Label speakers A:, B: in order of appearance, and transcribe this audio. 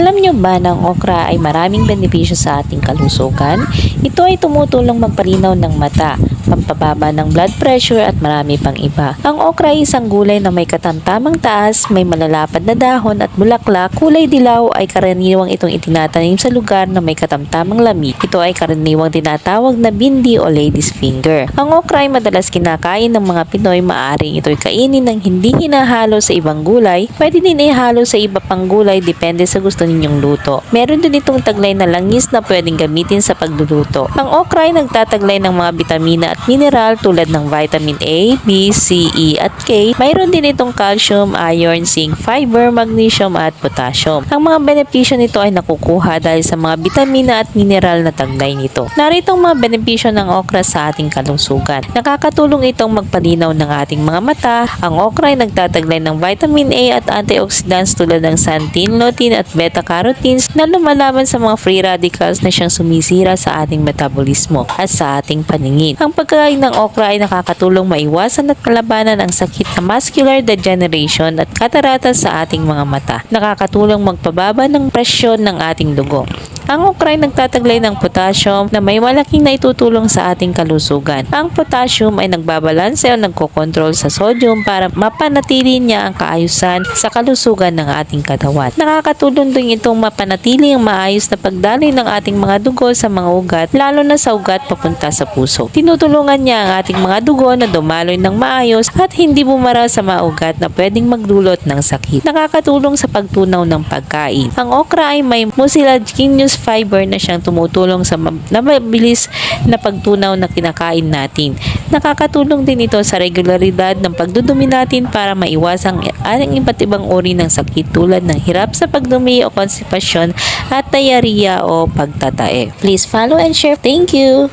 A: Alam nyo ba na ang okra ay maraming benepisyo sa ating kalusugan? Ito ay tumutulong magpalinaw ng mata, pampababa ng blood pressure at marami pang iba. Ang okra ay isang gulay na may katamtamang taas, may malalapad na dahon at bulaklak. Kulay dilaw ay karaniwang itong itinatanim sa lugar na may katamtamang lamig. Ito ay karaniwang tinatawag na bindi o lady's finger. Ang okra ay madalas kinakain ng mga Pinoy. Maaring ito'y kainin ng hindi hinahalo sa ibang gulay. Pwede din ihalo sa iba pang gulay depende sa gusto ninyong luto. Meron din itong taglay na langis na pwedeng gamitin sa pagluluto. Ang okra ay nagtataglay ng mga bitamina at mineral tulad ng vitamin A, B, C, E at K. Mayroon din itong calcium, iron, zinc, fiber, magnesium at potassium. Ang mga benepisyo nito ay nakukuha dahil sa mga bitamina at mineral na taglay nito. Narito ang mga benepisyo ng okra sa ating kalusugan. Nakakatulong itong magpalinaw ng ating mga mata. Ang okra ay nagtataglay ng vitamin A at antioxidants tulad ng xanthin, lutein at beta-carotenes na lumalaban sa mga free radicals na siyang sumisira sa ating metabolismo at sa ating paningin. Ang pagkain ng okra ay nakakatulong maiwasan at kalabanan ang sakit na macular degeneration at katarata sa ating mga mata. Nakakatulong magpababa ng presyon ng ating dugo. Ang okra ay nagtataglay ng potassium na may malaking naitutulong sa ating kalusugan. Ang potassium ay nagbabalanse o nagkokontrol sa sodium para mapanatili niya ang kaayusan sa kalusugan ng ating katawan. Nakakatulong din itong mapanatili ang maayos na pagdaloy ng ating mga dugo sa mga ugat, lalo na sa ugat papunta sa puso. Tinutulungan niya ang ating mga dugo na dumaloy ng maayos at hindi bumara sa mga ugat na pwedeng magdulot ng sakit. Nakakatulong sa pagtunaw ng pagkain. Ang okra ay may mucilaginous fiber na siyang tumutulong sa mabilis na pagtunaw na kinakain natin. Nakakatulong din ito sa regularidad ng pagdudumi natin para maiwasan ang iba't ibang uri ng sakit tulad ng hirap sa pagdumi o konstipasyon at diarrhea o pagtatae. Please follow and share. Thank you!